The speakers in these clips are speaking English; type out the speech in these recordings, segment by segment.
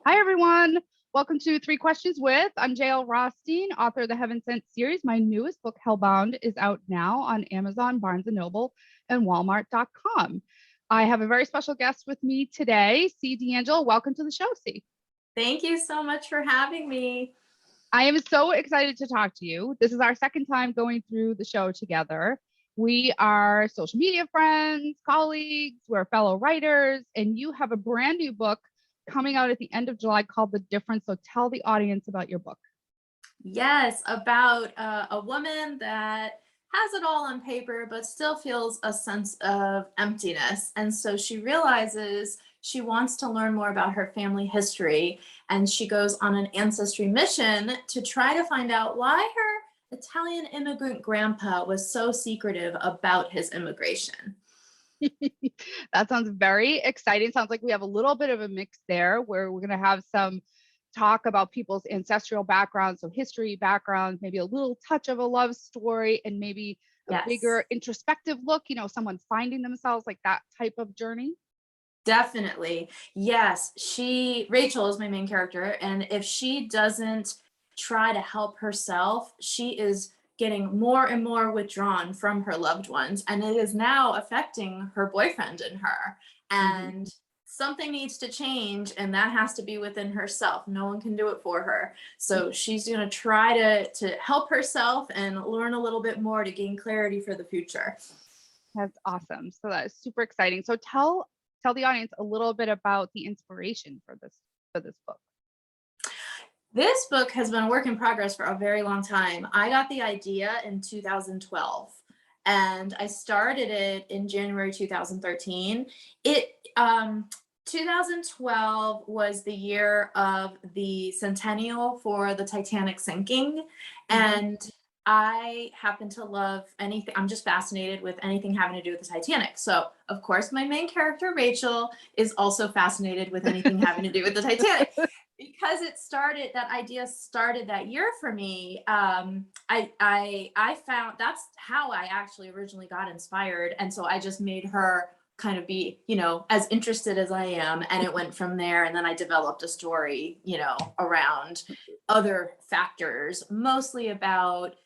Hi, everyone. Welcome to Three Questions with. I'm JL Rothstein, author of the Heaven Sent series. My newest book, Hellbound, is out now on Amazon, Barnes & Noble, and Walmart.com. I have a very special guest with me today, C. D'Angelo. Welcome to the show, C. Thank you so much for having me. I am so excited to talk to you. This is our second time going through the show together. We are social media friends, colleagues, we're fellow writers, and you have a brand new book coming out at the end of July called The Difference. So tell the audience about your book. Yes, about a woman that has it all on paper, but still feels a sense of emptiness. And so she realizes she wants to learn more about her family history. And she goes on an ancestry mission to try to find out why her Italian immigrant grandpa was so secretive about his immigration. That sounds very exciting. Sounds like we have a little bit of a mix there where we're going to have some talk about people's ancestral backgrounds, so history backgrounds, maybe a little touch of a love story, and maybe a Yes. bigger introspective look, someone finding themselves, like that type of journey. Definitely. Yes. Rachel is my main character. And if she doesn't try to help herself, she is getting more and more withdrawn from her loved ones. And it is now affecting her boyfriend and her. And something needs to change. And that has to be within herself. No one can do it for her. So she's going to try to help herself and learn a little bit more to gain clarity for the future. That's awesome. So that is super exciting. So tell the audience a little bit about the inspiration for this book. This book has been a work in progress for a very long time. I got the idea in 2012 and I started it in January 2013. 2012 was the year of the centennial for the Titanic sinking. And I happen to love anything. I'm just fascinated with anything having to do with the Titanic. So, of course, my main character, Rachel, is also fascinated with anything having to do with the Titanic. Because that idea started that year for me. I found that's how I actually originally got inspired. And so I just made her kind of be, as interested as I am. And it went from there. And then I developed a story, around other factors, mostly about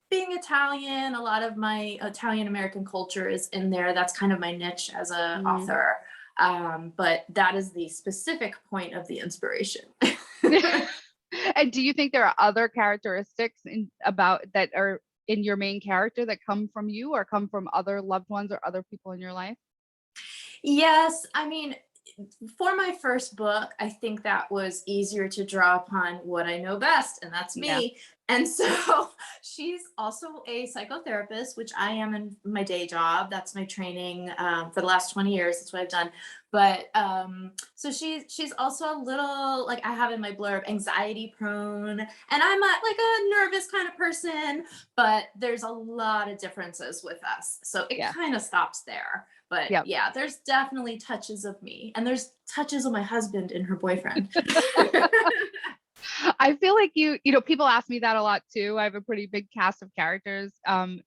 being Italian. A lot of my Italian American culture is in there. That's kind of my niche as an author. But that is the specific point of the inspiration. And do you think there are other characteristics that are in your main character that come from you or come from other loved ones or other people in your life? Yes. I mean, for my first book, I think that was easier to draw upon what I know best, and that's me. Yeah. And so she's also a psychotherapist, which I am in my day job. That's my training for the last 20 years. That's what I've done. But so she's also a little, like I have in my blurb, anxiety prone, and I'm like a nervous kind of person, but there's a lot of differences with us. So it kind of stops there. But yeah, there's definitely touches of me, and there's touches of my husband and her boyfriend. I feel like people ask me that a lot too. I have a pretty big cast of characters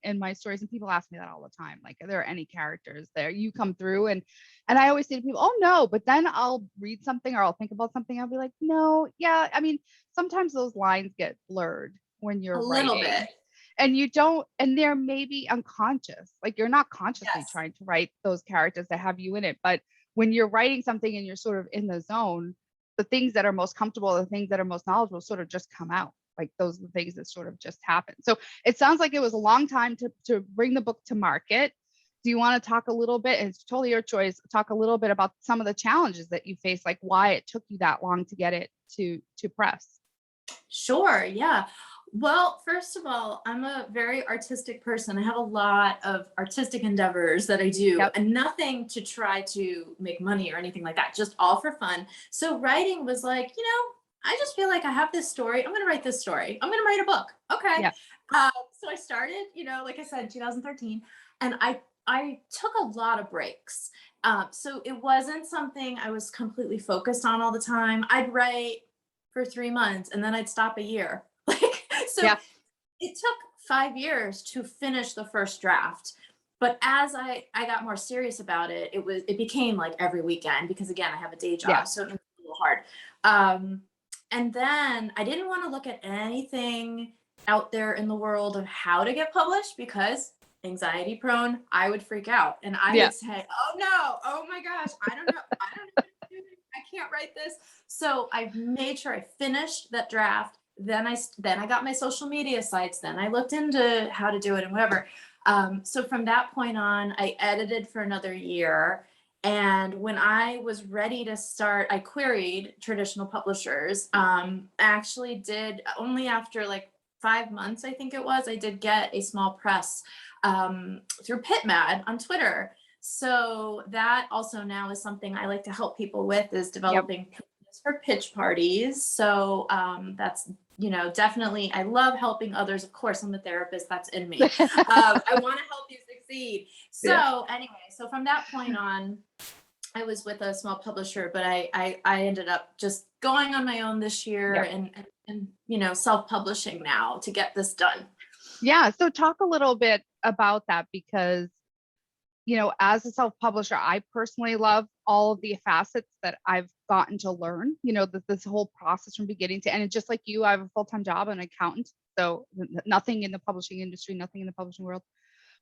in my stories, and people ask me that all the time. Like, are there any characters there you come through? And I always say to people, oh no, but then I'll read something or I'll think about something. I'll be like, no, yeah. I mean, sometimes those lines get blurred when you're writing. Little bit. And and they're maybe unconscious. Like you're not consciously trying to write those characters that have you in it. But when you're writing something and you're sort of in the zone, the things that are most comfortable, the things that are most knowledgeable sort of just come out. Like those are the things that sort of just happen. So it sounds like it was a long time to bring the book to market. Do you want to talk a little bit, and it's totally your choice, talk a little bit about some of the challenges that you faced, like why it took you that long to get it to press? Sure. Yeah. Well, first of all, I'm a very artistic person. I have a lot of artistic endeavors that I do, and nothing to try to make money or anything like that, just all for fun. So writing was like, I just feel like I have this story. I'm going to write this story. I'm going to write a book. Okay. Yeah. So I started, like I said, in 2013, and I took a lot of breaks. So it wasn't something I was completely focused on all the time. I'd write for 3 months and then I'd stop a year. It took 5 years to finish the first draft. But as I got more serious about it, it became like every weekend, because again, I have a day job, so it was a little hard. And then I didn't want to look at anything out there in the world of how to get published because anxiety prone, I would freak out and I Yeah. would say, oh no, oh my gosh, I don't know. I don't know what to do. I can't write this. So I made sure I finished that draft. Then I got my social media sites. Then I looked into how to do it and whatever. So from that point on, I edited for another year. And when I was ready to start, I queried traditional publishers. Actually did only after like 5 months, I think it was, I did get a small press through PitMad on Twitter. So that also now is something I like to help people with is Yep. developing pitches for pitch parties. So that's, definitely, I love helping others. Of course, I'm a therapist, that's in me. I want to help you succeed. Yeah. So anyway, so from that point on, I was with a small publisher, but I ended up just going on my own this year Yeah. and self-publishing now to get this done. Yeah. So talk a little bit about that because, as a self-publisher, I personally love all of the facets that I've gotten to learn, this whole process from beginning to end. And just like you, I have a full-time job, an accountant. So nothing in the publishing industry, nothing in the publishing world.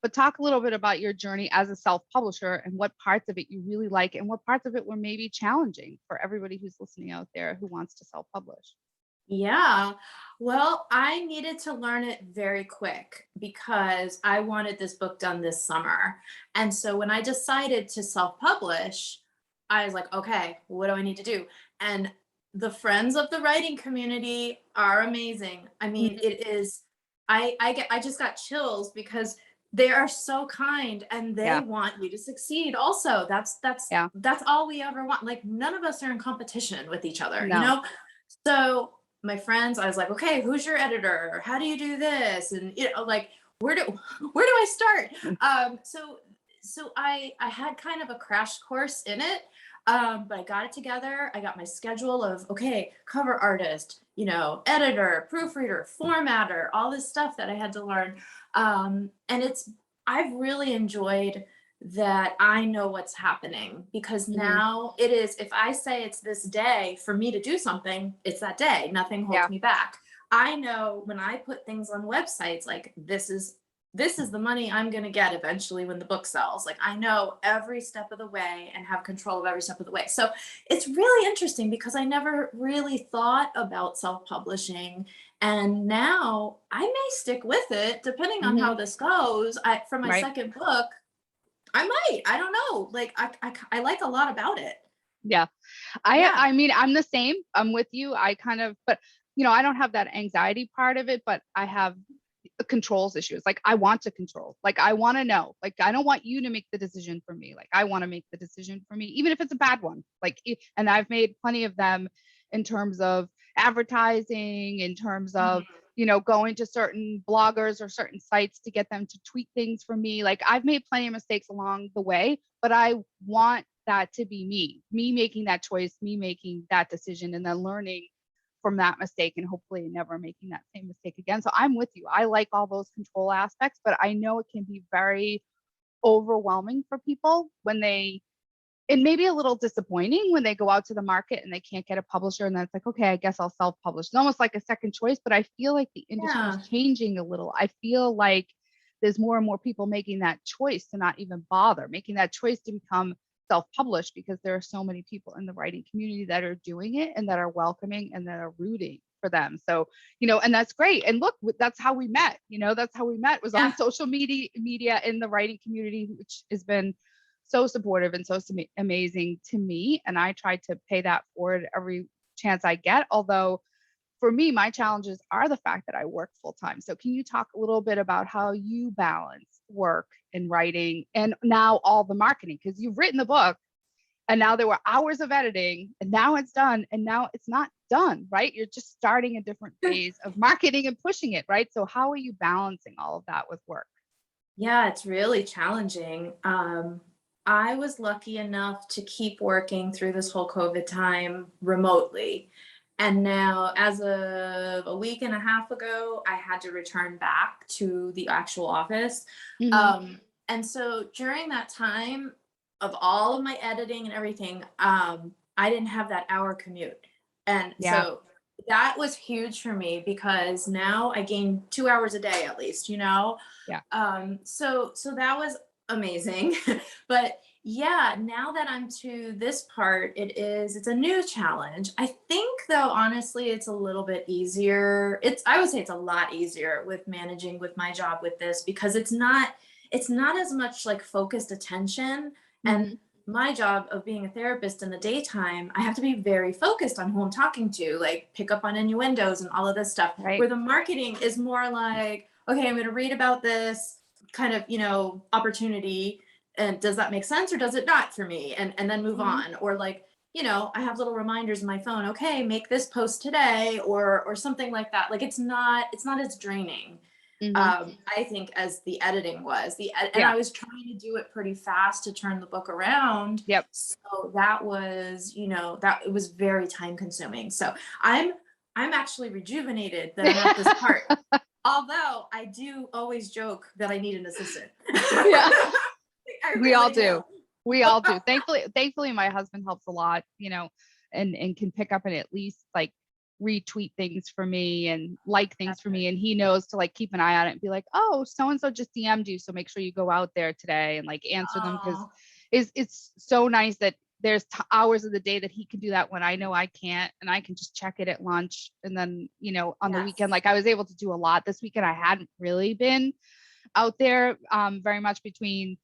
But talk a little bit about your journey as a self-publisher and what parts of it you really like and what parts of it were maybe challenging for everybody who's listening out there who wants to self-publish. Yeah. Well, I needed to learn it very quick because I wanted this book done this summer. And so when I decided to self-publish, I was like, okay, what do I need to do? And the friends of the writing community are amazing. I mean, Mhm. it is, I just got chills because they are so kind and they Yeah. want you to succeed also. Yeah. That's all we ever want. Like none of us are in competition with each other, you No. know? So my friends, I was like, okay, who's your editor? How do you do this? And like where do I start? So I had kind of a crash course in it. But I got it together. I got my schedule of okay, cover artist, editor, proofreader, formatter, all this stuff that I had to learn. And I've really enjoyed that I know what's happening because Mhm. now it is, if I say it's this day for me to do something, it's that day. Nothing holds Yeah. me back. I know when I put things on websites, like this is the money I'm going to get eventually when the book sells. Like I know every step of the way and have control of every step of the way. So it's really interesting because I never really thought about self-publishing. And now I may stick with it depending on how Mhm. this goes. For my Right. second book, I might. I don't know. Like I like a lot about it. Yeah. Yeah. I mean, I'm the same. I'm with you. But I don't have that anxiety part of it, but I have controls issues. Like I want to control. Like I want to know. Like I don't want you to make the decision for me. Like I want to make the decision for me, even if it's a bad one. And I've made plenty of them in terms of advertising, in terms of Mhm. going to certain bloggers or certain sites to get them to tweet things for me. Like I've made plenty of mistakes along the way, but I want that to be me making that choice, me making that decision, and then learning from that mistake and hopefully never making that same mistake again. So I'm with you. I like all those control aspects, but I know it can be very overwhelming for people when it may be a little disappointing when they go out to the market and they can't get a publisher and then it's like, okay, I guess I'll self-publish. It's almost like a second choice, but I feel like the industry is Yeah. changing a little. I feel like there's more and more people making that choice to not even bother, making that choice to become self-published because there are so many people in the writing community that are doing it and that are welcoming and that are rooting for them. So, and that's great. And look, that's how we met. That's how we met was on Yeah. social media in the writing community, which has been so supportive and so amazing to me. And I try to pay that forward every chance I get. Although for me, my challenges are the fact that I work full time. So can you talk a little bit about how you balance work and writing and now all the marketing? Because you've written the book and now there were hours of editing and now it's done and now it's not done, right? You're just starting a different phase of marketing and pushing it, right? So how are you balancing all of that with work? Yeah, it's really challenging. I was lucky enough to keep working through this whole COVID time remotely. And now, as of a week and a half ago, I had to return back to the actual office. Hmm. And so during that time of all of my editing and everything, I didn't have that hour commute. And Yeah. so that was huge for me because now I gain 2 hours a day at least, you know? Yeah. So that was amazing. But yeah, now that I'm to this part, it's a new challenge. I think though, honestly, it's a little bit easier. I would say it's a lot easier with managing with my job with this because it's not as much like focused attention. And Mhm. my job of being a therapist in the daytime, I have to be very focused on who I'm talking to, like pick up on innuendos and all of this stuff. Right. Where the marketing is more like, okay, I'm going to read about this kind of, opportunity. And does that make sense or does it not for me? And then move Mhm. on. Or like, I have little reminders in my phone, okay, make this post today or something like that. Like it's not as draining Mhm. I think as the editing was and Yeah. I was trying to do it pretty fast to turn the book around. Yep. So that was, that it was very time consuming. So I'm actually rejuvenated that I'm at this part. Although I do always joke that I need an assistant. Yeah. I We all really do. do. We all do. Thankfully, my husband helps a lot, and can pick up and at least like retweet things for me and like things That's for good. me. And he knows to like keep an eye on it and be like, oh, so and so just DM'd you, so make sure you go out there today and like answer them because Oh, it's so nice that there's hours of the day that he can do that when I know I can't, and I can just check it at lunch. And then, on the weekend, yes. like I was able to do a lot this weekend. I hadn't really been out there very much between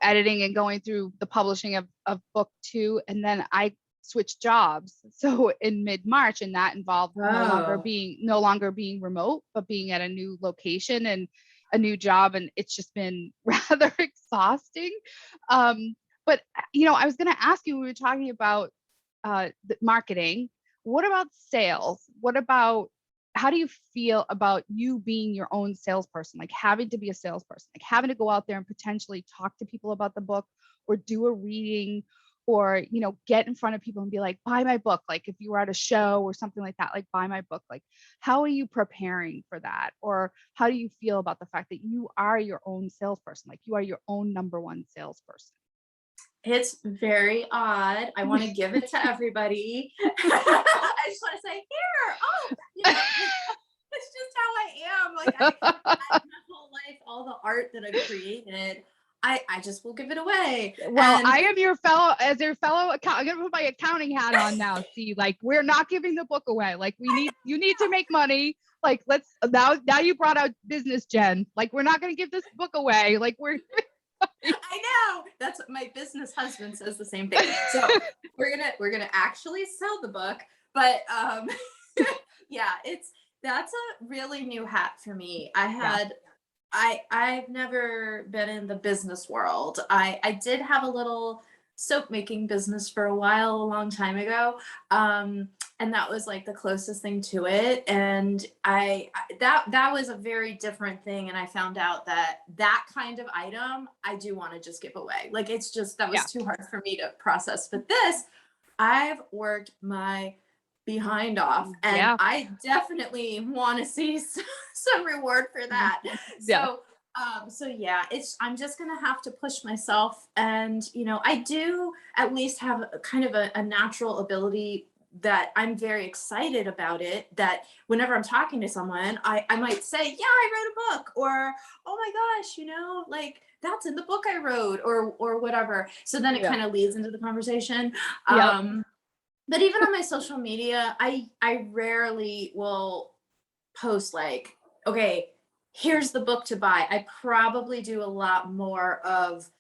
editing and going through the publishing of book 2, and then I switched jobs so in mid-March, and that involved Oh. no longer being remote but being at a new location and a new job, and it's just been rather exhausting. But I was going to ask you, we were talking about the marketing. What about sales? What about, how do you feel about you being your own salesperson, like having to be a salesperson, like having to go out there and potentially talk to people about the book or do a reading or, get in front of people and be like, buy my book. Like if you were at a show or something like that, like buy my book. Like, how are you preparing for that? Or how do you feel about the fact that you are your own salesperson? Like you are your own number one salesperson. It's very odd. I want to give it to everybody. I just want to say, here, oh, 'cause it's just how I am. Like my whole life, all the art that I've created, I just will give it away. Well, And I am your fellow account. I'm gonna put my accounting hat on now. See, like we're not giving the book away. Like you need to make money. Like let's now you brought out business, Jen. Like we're not gonna give this book away. Like we're I know that's what my business husband says the same thing. So we're gonna actually sell the book, but yeah, that's a really new hat for me. yeah. I've never been in the business world. I did have a little soap making business for a while, a long time ago. And that was like the closest thing to it. And that was a very different thing. And I found out that kind of item I do want to just give away. Like it's just that Yeah. was too hard for me to process. But this, I've worked my behind off, and Yeah. I definitely want to see some reward for that. Yeah. So yeah, I'm just gonna have to push myself, and I do at least have a kind of a natural ability that I'm very excited about it. That whenever I'm talking to someone, I might say, yeah, I wrote a book, or oh my gosh, like that's in the book I wrote, or whatever. So then it Yeah. kind of leads into the conversation. Yep. But even on my social media, I rarely will post like, okay, here's the book to buy. I probably do a lot more of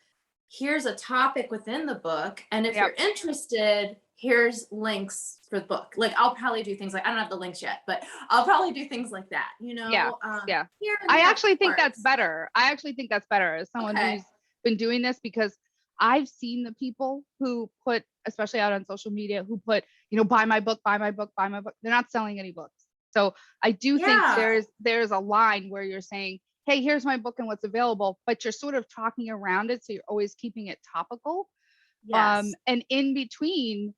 here's a topic within the book, and if Yep. you're interested, here's links for the book. Like I'll probably do things like I don't have the links yet, but I'll probably do things like that. Yeah. Yeah. Here are I the actually think that's parts. better. I actually think that's better as someone Okay. who's been doing this, because I've seen the people who put, especially out on social media, who put, buy my book, buy my book, buy my book. They're not selling any books. So I do think Yeah. there's a line where you're saying, hey, here's my book and what's available, but you're sort of talking around it. So you're always keeping it topical. Yes. And in between,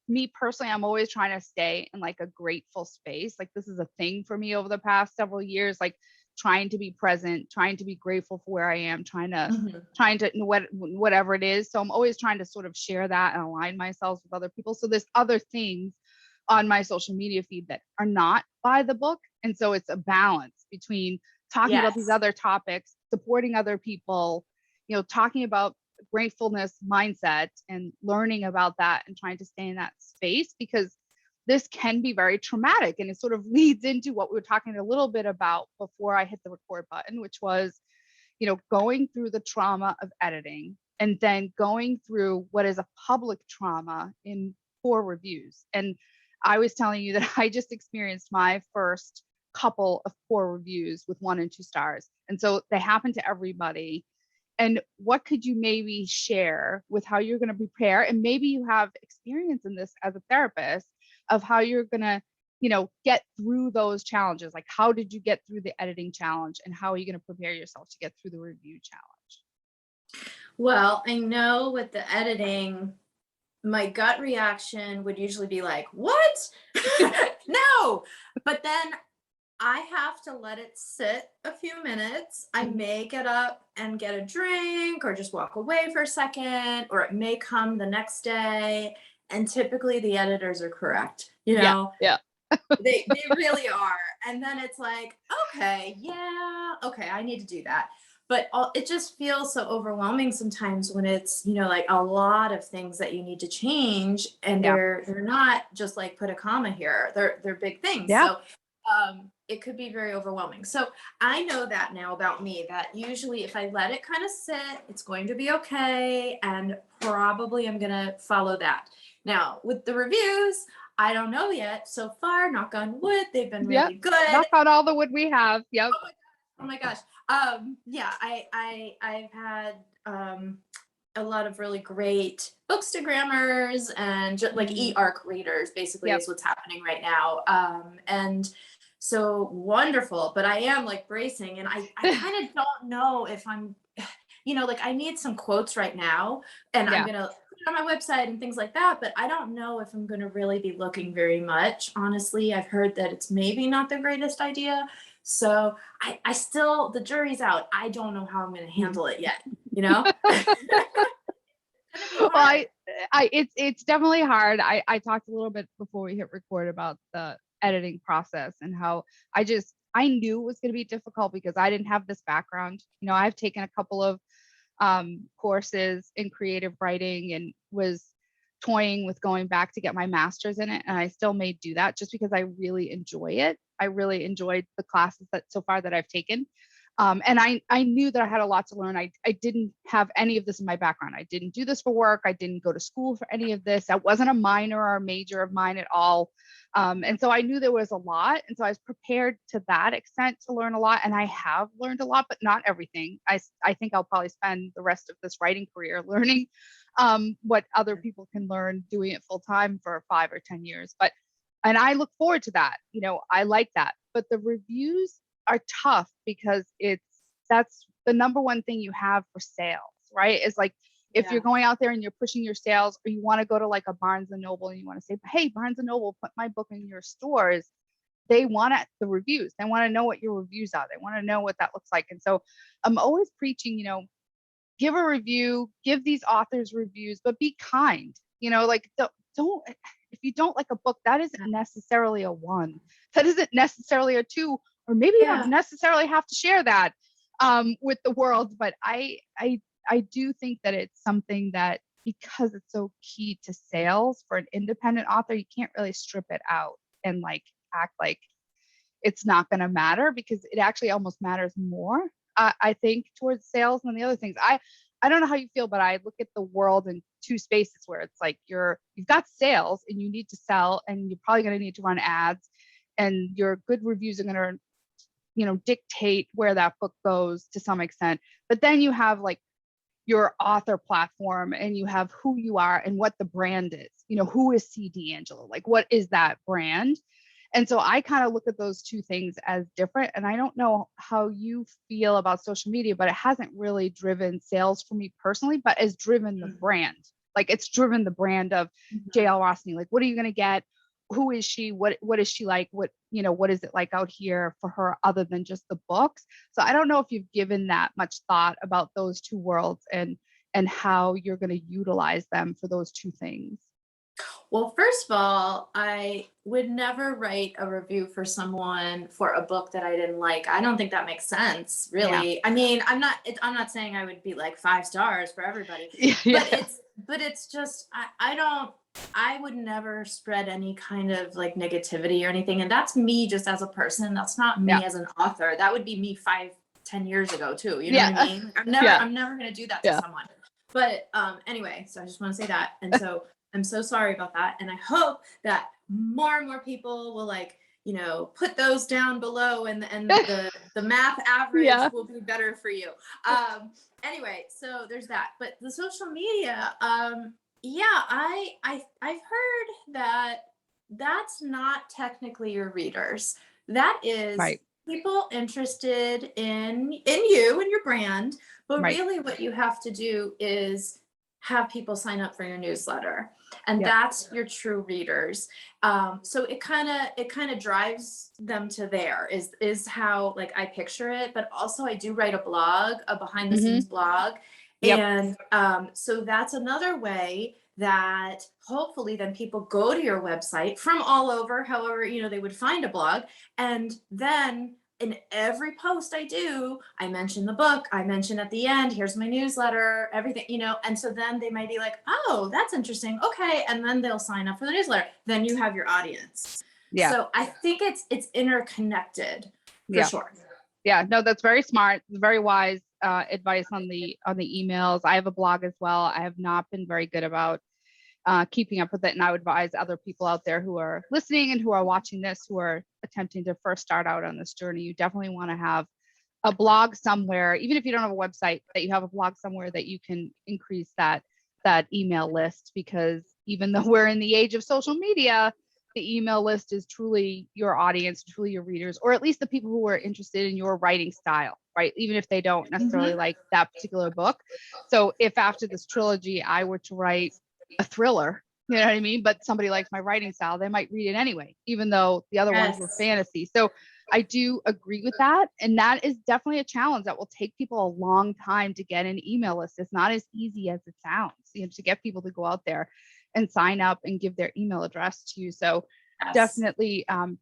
me personally, I'm always trying to stay in like a grateful space. Like this is a thing for me over the past several years, like trying to be present, trying to be grateful for where I am, Mhm. trying to whatever it is. So I'm always trying to sort of share that and align myself with other people. So there's other things on my social media feed that are not by the book. And so it's a balance between talking about these Yes. other topics, supporting other people, talking about gratefulness mindset and learning about that and trying to stay in that space, because this can be very traumatic. And it sort of leads into what we were talking a little bit about before I hit the record button, which was, going through the trauma of editing and then going through what is a public trauma in poor reviews. And I was telling you that I just experienced my first couple of poor reviews with 1 and 2 stars. And so they happen to everybody. And what could you maybe share with how you're going to prepare? And maybe you have experience in this as a therapist of how you're going to, get through those challenges. Like, how did you get through the editing challenge, and how are you going to prepare yourself to get through the review challenge? Well, I know with the editing, my gut reaction would usually be like, what? No. But then I have to let it sit a few minutes. I may get up and get a drink or just walk away for a second, or it may come the next day. And typically the editors are correct, Yeah. they really are. And then it's like, okay, yeah, okay, I need to do that. But it just feels so overwhelming sometimes when it's, like a lot of things that you need to change, and Yeah. they're not just like put a comma here. They're big things. Yeah. So it could be very overwhelming. So I know that now about me, that usually if I let it kind of sit, it's going to be okay. And probably I'm going to follow that. Now, with the reviews, I don't know yet. So far, knock on wood, they've been really good. Knock on all the wood we have. Yep. Oh my gosh. Yeah, I've had a lot of really great bookstagrammers and just like e-arc readers, basically, is what's happening right now. And so wonderful, but I am like bracing, and I kind of don't know if I'm, like I need some quotes right now, and I'm gonna put it on my website and things like that, but I don't know if I'm gonna really be looking very much. Honestly, I've heard that it's maybe not the greatest idea. So I still, the jury's out. I don't know how I'm gonna handle it yet, Well, it's definitely hard. I talked a little bit before we hit record about the editing process and how I knew it was going to be difficult because I didn't have this background. I've taken a couple of courses in creative writing and was toying with going back to get my master's in it. And I still may do that just because I really enjoy it. I really enjoyed the classes that so far that I've taken. And I knew that I had a lot to learn. I didn't have any of this in my background. I didn't do this for work. I didn't go to school for any of this. That wasn't a minor or a major of mine at all. And so I knew there was a lot. And so I was prepared to that extent to learn a lot. And I have learned a lot, but not everything. I think I'll probably spend the rest of this writing career learning what other people can learn doing it full time for 5 or 10 years. And I look forward to that. I like that. But the reviews are tough because that's the number one thing you have for sales, right? Is like, if you're going out there and you're pushing your sales, or you want to go to like a Barnes and Noble and you want to say, hey, Barnes and Noble, put my book in your stores. They want the reviews. They want to know what your reviews are. They want to know what that looks like. And so I'm always preaching, give a review, give these authors reviews, but be kind. Like don't if you don't like a book, that isn't necessarily a 1. That isn't necessarily a 2, or maybe you don't necessarily have to share that with the world. But I do think that it's something that, because it's so key to sales for an independent author, you can't really strip it out and like act like it's not going to matter, because it actually almost matters more, I think, towards sales than the other things. I don't know how you feel, but I look at the world in 2 spaces where it's like you've got sales and you need to sell, and you're probably going to need to run ads, and your good reviews are going to, dictate where that book goes to some extent. But then you have like your author platform, and you have who you are and what the brand is. Who is C. D'Angelo? Like, what is that brand? And so I kind of look at those 2 things as different. And I don't know how you feel about social media, but it hasn't really driven sales for me personally, but it's driven the brand. Like, it's driven the brand of JL Rossini. Like, what are you going to get? Who is she? What is she like? What is it like out here for her other than just the books? So I don't know if you've given that much thought about those 2 worlds and how you're going to utilize them for those 2 things. Well, first of all, I would never write a review for someone for a book that I didn't like. I don't think that makes sense, Yeah. really. I mean, I'm not saying I would be like 5 stars for everybody, Yeah. but it's just, I don't, I would never spread any kind of like negativity or anything. And that's me just as a person. That's not Yeah. me as an author. That would be me 5, 10 years ago too. You know what Yeah. I mean? Yeah. I'm never going to do that to Yeah. someone. But anyway, so I just want to say that. And so I'm so sorry about that. And I hope that more and more people will like, put those down below, and the math average Yeah. will be better for you. Anyway, so there's that. But the social media, yeah, I've heard that that's not technically your readers. That is Right. people interested in you and your brand, but Right. really what you have to do is have people sign up for your newsletter, and Yep. that's your true readers. So it kind of drives them to there, is how like I picture it. But also I do write a blog, a behind the Hmm. scenes blog, Yep. and so that's another way that hopefully then people go to your website from all over, however they would find a blog. And then in every post I do, I mention the book, I mention at the end, here's my newsletter, everything, and so then they might be like, oh, that's interesting, okay, and then they'll sign up for the newsletter. Then you have your audience. Yeah. So I think it's interconnected for Yeah. sure. Yeah. No, that's very smart. Very wise advice on the emails. I have a blog as well. I have not been very good about keeping up with it. And I would advise other people out there who are listening and who are watching this, who are attempting to first start out on this journey. You definitely want to have a blog somewhere, even if you don't have a website, that you have a blog somewhere that you can increase that email list. Because even though we're in the age of social media, the email list is truly your audience, truly your readers, or at least the people who are interested in your writing style, right? Even if they don't necessarily like that particular book. So if after this trilogy I were to write a thriller, you know what I mean? But somebody likes my writing style, they might read it anyway, even though the other ones were Yes. fantasy. So I do agree with that. And that is definitely a challenge that will take people a long time to get an email list. It's not as easy as it sounds, to get people to go out there and sign up and give their email address to you. So Yes.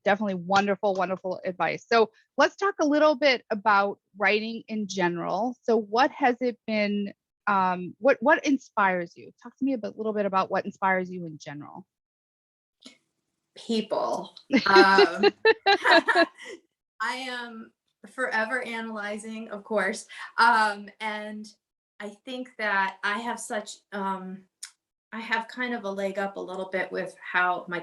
definitely wonderful, wonderful advice. So let's talk a little bit about writing in general. So what has it been? What inspires you? Talk to me a little bit about what inspires you in general. People. I am forever analyzing, of course. And I think that I have I have kind of a leg up a little bit with how my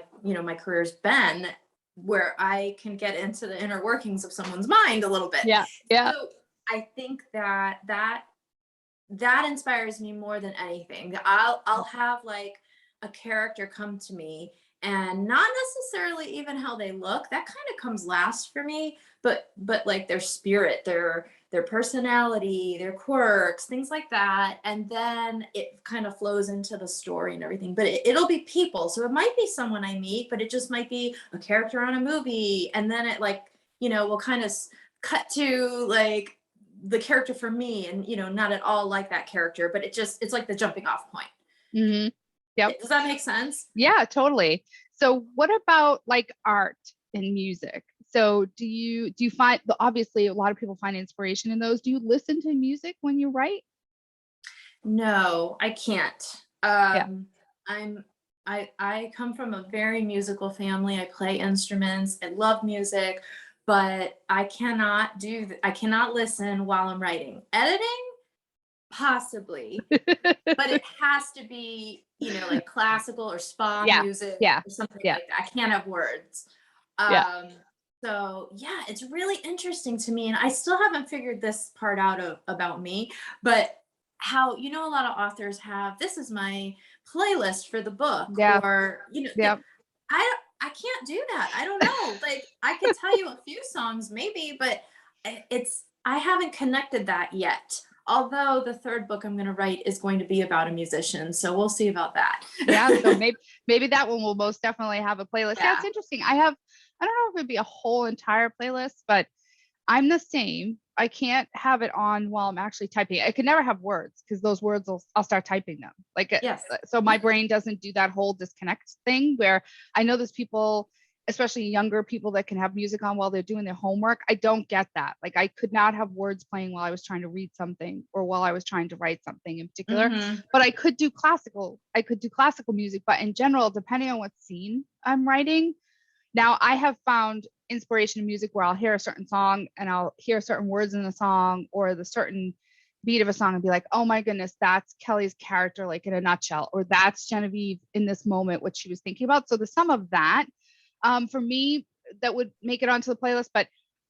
career's been, where I can get into the inner workings of someone's mind a little bit. Yeah. Yeah. So I think that inspires me more than anything. I'll have like a character come to me, and not necessarily even how they look. That kind of comes last for me, but like their spirit, their personality, their quirks, things like that. And then it kind of flows into the story and everything. But it'll be people. So it might be someone I meet, but it just might be a character on a movie. And then it like, will kind of cut to like the character for me, and not at all like that character, but it's like the jumping off point. Mm-hmm. Yep. Does that make sense? Yeah, totally. So what about like art and music? So do you find, obviously a lot of people find inspiration in those. Do you listen to music when you write? No, I can't. Yeah. I come from a very musical family. I play instruments. I love music, but I cannot listen while I'm writing. Editing, possibly, but it has to be, like classical or spa Yeah. music Yeah. or something Yeah. like that. I can't have words. Yeah. So yeah, it's really interesting to me, and I still haven't figured this part out about me, but how, a lot of authors have, this is my playlist for the book, Yeah. or, Yeah. I can't do that. I don't know. Like I could tell you a few songs maybe, but I haven't connected that yet. Although the third book I'm going to write is going to be about a musician, so we'll see about that. Yeah. So maybe that one will most definitely have a playlist. Yeah, it's interesting. I don't know if it'd be a whole entire playlist, but I'm the same. I can't have it on while I'm actually typing. I could never have words because those words I'll start typing them. Like, Yes. so my brain doesn't do that whole disconnect thing where I know there's people, especially younger people, that can have music on while they're doing their homework. I don't get that. Like, I could not have words playing while I was trying to read something or while I was trying to write something in particular. But I could do classical music, but in general, depending on what scene I'm writing. Now, I have found inspiration in music where I'll hear a certain song and I'll hear certain words in the song or the certain beat of a song and be like, oh my goodness, that's Kelly's character, like in a nutshell, or that's Genevieve in this moment, what she was thinking about. So the sum of that, for me, that would make it onto the playlist. But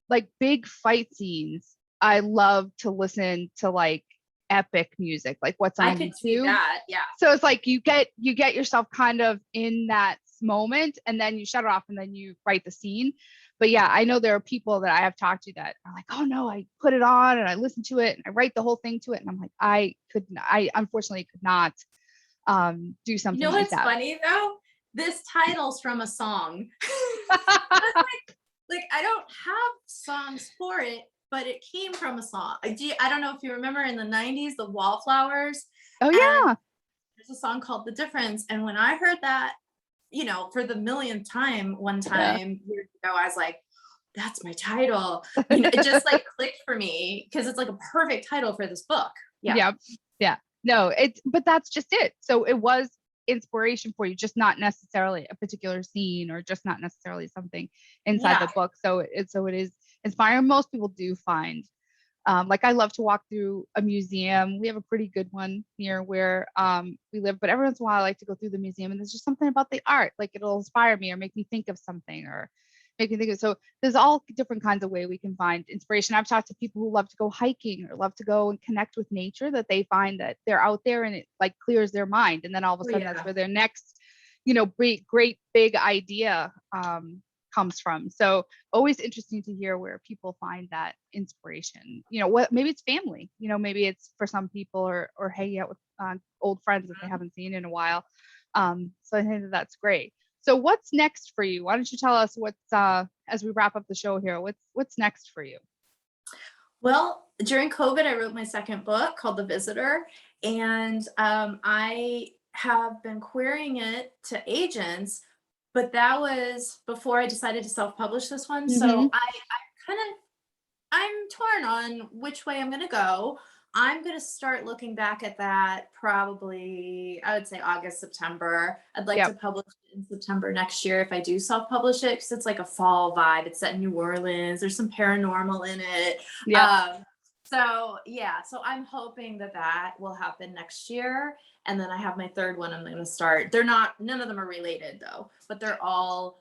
like big fight scenes, I love to listen to like epic music, like what's on I could see YouTube. that. Yeah. So it's like you get yourself kind of in that moment and then you shut it off and then you write the scene. But yeah, I know there are people that I have talked to that are like, oh no, I put it on and I listen to it and I write the whole thing to it. And I'm like, I unfortunately could not do something You know like what's that. funny though? This title's from a song. like I don't have songs for it, but it came from a song. I don't know if you remember in the 90s, the Wallflowers. Oh yeah. There's a song called The Difference. And when I heard that, for the millionth time, one time years ago, I was like, that's my title. It just like clicked for me because it's like a perfect title for this book. Yeah. No, but that's just it. So it was inspiration for you, just not necessarily a particular scene or just not necessarily something inside the book. So it is inspiring. Most people do find, like I love to walk through a museum. We have a pretty good one here where we live, but every once in a while I like to go through the museum and there's just something about the art, like it'll inspire me or make me think of something or make me think of. So there's all different kinds of way we can find inspiration. I've talked to people who love to go hiking or love to go and connect with nature, that they find that they're out there and it like clears their mind. And then all of a sudden that's where their next, great big idea comes from. So always interesting to hear where people find that inspiration. What maybe it's family, maybe it's for some people or hanging out with old friends that they haven't seen in a while. So I think that's great. So what's next for you? Why don't you tell us what's as we wrap up the show here, what's next for you? Well, during COVID, I wrote my second book called The Visitor, and I have been querying it to agents, but that was before I decided to self-publish this one. Mm-hmm. So I'm torn on which way I'm going to go. I'm going to start looking back at that probably, I would say August, September. I'd like to publish it in September next year if I do self-publish it, because it's like a fall vibe. It's set in New Orleans. There's some paranormal in it. So I'm hoping that will happen next year. And then I have my third one I'm going to start. None of them are related though, but they're all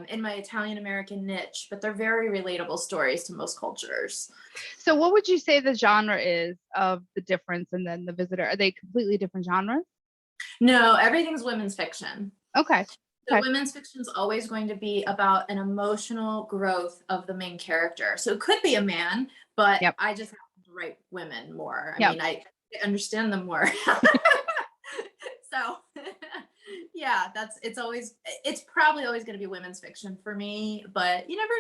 in my Italian American niche, but they're very relatable stories to most cultures. So what would you say the genre is of The Difference and then The Visitor? Are they completely different genres? No, everything's women's fiction. Okay. So women's fiction is always going to be about an emotional growth of the main character. So it could be a man, but I just happen to write women more. I mean, I understand them more. So it's probably always going to be women's fiction for me, but you never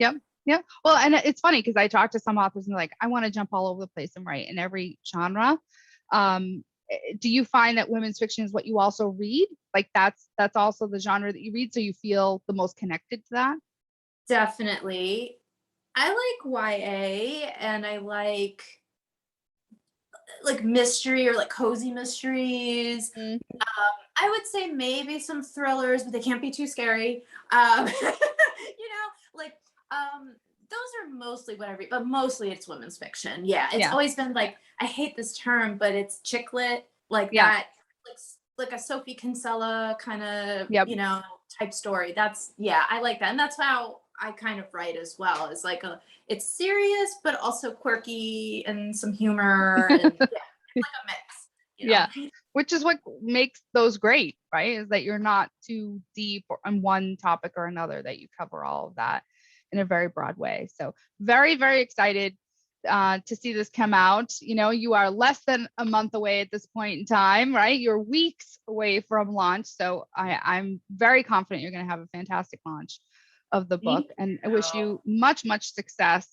know. Yeah. Well, and it's funny because I talk to some authors and they're like, I want to jump all over the place and write in every genre. Do you find that women's fiction is what you also read? Like that's also the genre that you read, so you feel the most connected to that? Definitely. I like YA and I like mystery or like cozy mysteries. I would say maybe some thrillers, but they can't be too scary. Those are mostly what I read, but mostly it's women's fiction. Yeah, it's always been like, I hate this term, but it's chick lit, that, like a Sophie Kinsella kind of, type story. I like that, and that's how I kind of write as well. It's like it's serious, but also quirky and some humor, and it's like a mix. Which is what makes those great, right? Is that you're not too deep on one topic or another, that you cover all of that in a very broad way. So very, very excited to see this come out. You are less than a month away at this point in time, right? You're weeks away from launch. So I'm very confident you're going to have a fantastic launch. of the book. Thank And I wish you. you much, much success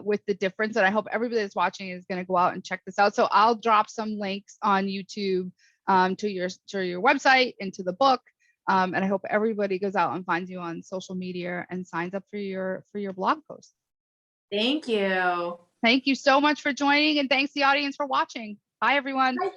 with the difference. And I hope everybody that's watching is going to go out and check this out. So I'll drop some links on YouTube to your website and to the book. And I hope everybody goes out and finds you on social media and signs up for your blog post. Thank you. Thank you so much for joining, and thanks the audience for watching. Bye, everyone. Bye.